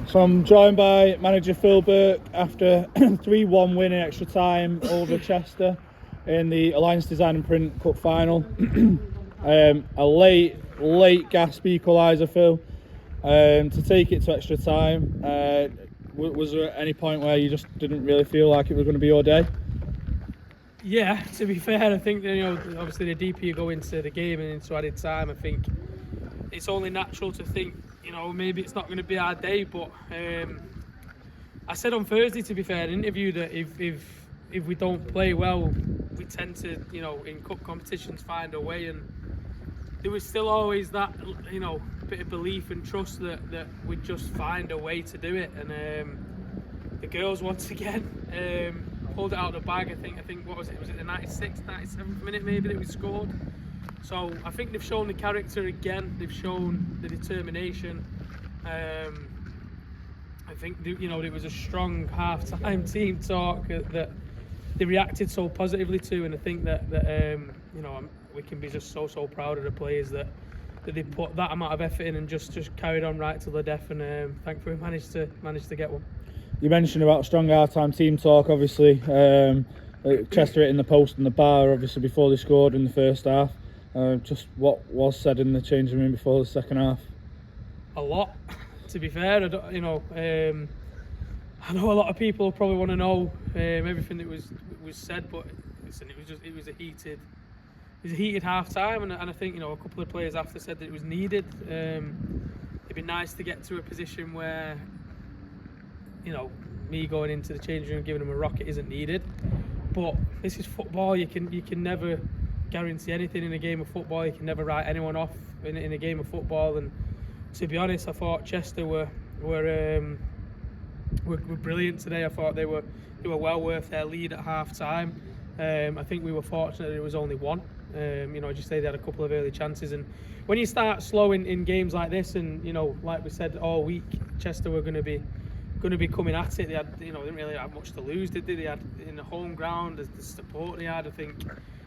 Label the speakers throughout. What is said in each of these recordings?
Speaker 1: So I'm joined by manager Phil Burke after 3-1 win in extra time over Chester in the Alliance Design and Print Cup final. A late gasp equaliser, Phil, to take it to extra time. Was there any point where you just didn't really feel like it was going to be your day?
Speaker 2: Yeah, to be fair, I think obviously the deeper you go into the game and into added time, I think it's only natural to think maybe it's not going to be our day. But I said on Thursday, to be fair, in an interview that if we don't play well, we tend to in cup competitions find a way, and there was still always that bit of belief and trust that we'd just find a way to do it. And the girls once again pulled it out of the bag. I think what was it the 96th, 97th minute maybe that we scored. So I think they've shown the character again, they've shown the determination. I think it was a strong half-time team talk that they reacted so positively to, and I think that we can be just so proud of the players that they put that amount of effort in and just carried on right till the death, and thankfully managed to get one.
Speaker 1: You mentioned about strong half-time team talk, obviously. Chester hitting the post and the bar, obviously, before they scored in the first half. Just what was said in the changing room before the second half?
Speaker 2: A lot, to be fair. I know a lot of people probably want to know everything that was said, but listen, it was a heated half time, and I think a couple of players after said that it was needed. It'd be nice to get to a position where me going into the changing room giving them a rocket isn't needed, but this is football. You can never guarantee anything in a game of football. You can never write anyone off in a game of football. And to be honest, I thought Chester were brilliant today. I thought they were well worth their lead at half time. I think we were fortunate that it was only one. Just they had a couple of early chances, and when you start slow in games like this, and like we said all week, Chester were going to be coming at it. They had didn't really have much to lose, did they? They had in the home ground, the support they had. I think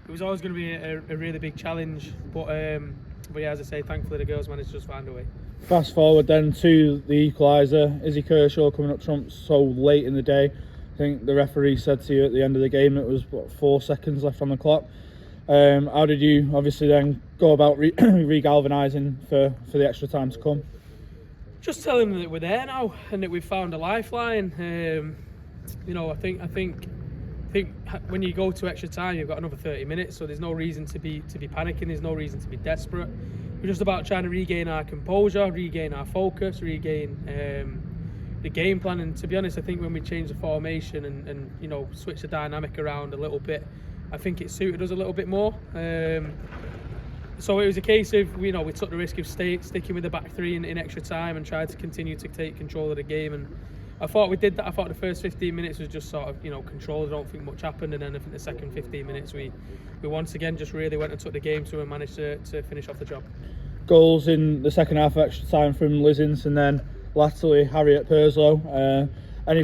Speaker 2: it was always going to be a really big challenge, but yeah, as I say, thankfully the girls managed to just find a way.
Speaker 1: Fast forward then to the equaliser. Izzy Kershaw coming up trumps so late in the day. I think the referee said to you at the end of the game it was 4 seconds left on the clock. How did you obviously then go about re-galvanising for the extra time to come?
Speaker 2: Just tell them that we're there now and that we've found a lifeline. I think when you go to extra time, you've got another 30 minutes, so there's no reason to be panicking. There's no reason to be desperate. We're just about trying to regain our composure, regain our focus, regain the game plan. And to be honest, I think when we changed the formation and switched the dynamic around a little bit, I think it suited us a little bit more. So it was a case of we took the risk of sticking with the back three in extra time and tried to continue to take control of the game. And I thought we did that. I thought the first 15 minutes was just sort of controlled. I don't think much happened, and then I think the second 15 minutes we once again just really went and took the game to and managed to finish off the job.
Speaker 1: Goals in the second half of extra time from Lizins, and then latterly Harriet Purslow. Any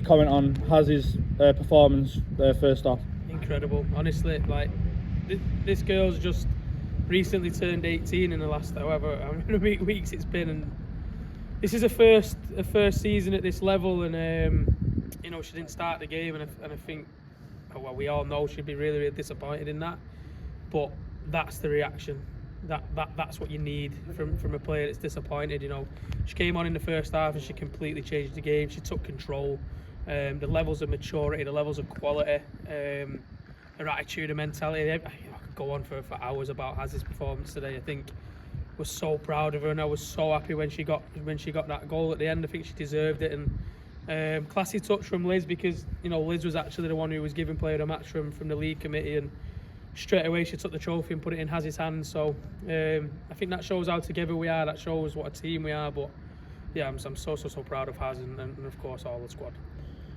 Speaker 1: comment on Haz's performance first off?
Speaker 2: Incredible, honestly. Like this girl's just recently turned 18 in the last however many weeks it's been, and this is a first season at this level, and she didn't start the game, and I think we all know she'd be really, really disappointed in that, but that's the reaction. That's what you need from a player that's disappointed. She came on in the first half and she completely changed the game. She took control. The levels of maturity, the levels of quality, her attitude and mentality. I could go on for hours about Haz's performance today. I think was so proud of her, and I was so happy when she got that goal at the end. I think she deserved it, and classy touch from Liz, because Liz was actually the one who was giving player a match from the league committee, and straight away she took the trophy and put it in Haz's hands. So I think that shows how together we are. That shows what a team we are. But yeah, I'm so proud of Haz and of course all the squad.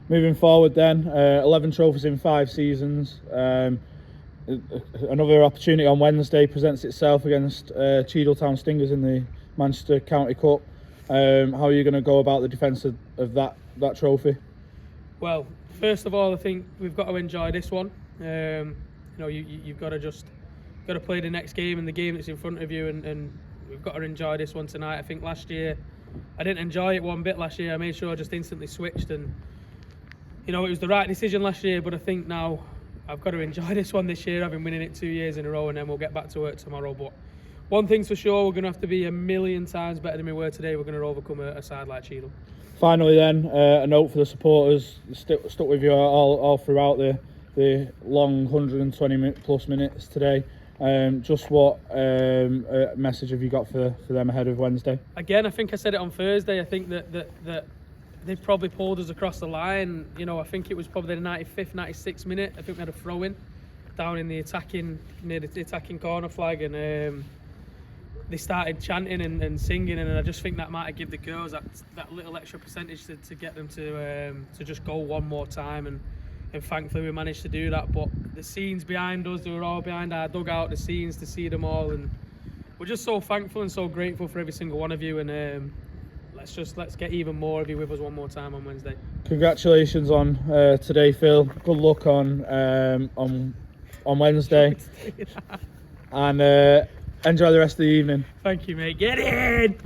Speaker 1: Moving forward then, 11 trophies in 5 seasons. Another opportunity on Wednesday presents itself against Cheadletown Stingers in the Manchester County Cup. How are you going to go about the defence of that trophy?
Speaker 2: Well, first of all, I think we've got to enjoy this one. You've got to play the next game and the game that's in front of you, and we've got to enjoy this one tonight. I think last year I didn't enjoy it one bit. Last year I made sure I just instantly switched, and you know, it was the right decision last year, but I think now I've got to enjoy this one this year. I've been winning it 2 years in a row, and then we'll get back to work tomorrow. But one thing's for sure, we're going to have to be a million times better than we were today. We're going to overcome a side like Cheadle.
Speaker 1: Finally then, a note for the supporters, stuck with you all throughout the long 120 plus minutes today. Just what message have you got for them ahead of Wednesday?
Speaker 2: Again, I think I said it on Thursday. I think that they've probably pulled us across the line. You know, I think it was probably the 95th, 96th minute. I think we had a throw-in down in the attacking, near the attacking corner flag, and they started chanting and singing, and I just think that might have given the girls that little extra percentage to get them to just go one more time, and thankfully we managed to do that. But the scenes behind us, they were all behind our dugout, the scenes, to see them all, and we're just so thankful and so grateful for every single one of you, and let's get even more of you with us one more time on Wednesday.
Speaker 1: Congratulations on today, Phil. Good luck on Wednesday, and enjoy the rest of the evening.
Speaker 2: Thank you, mate. Get in!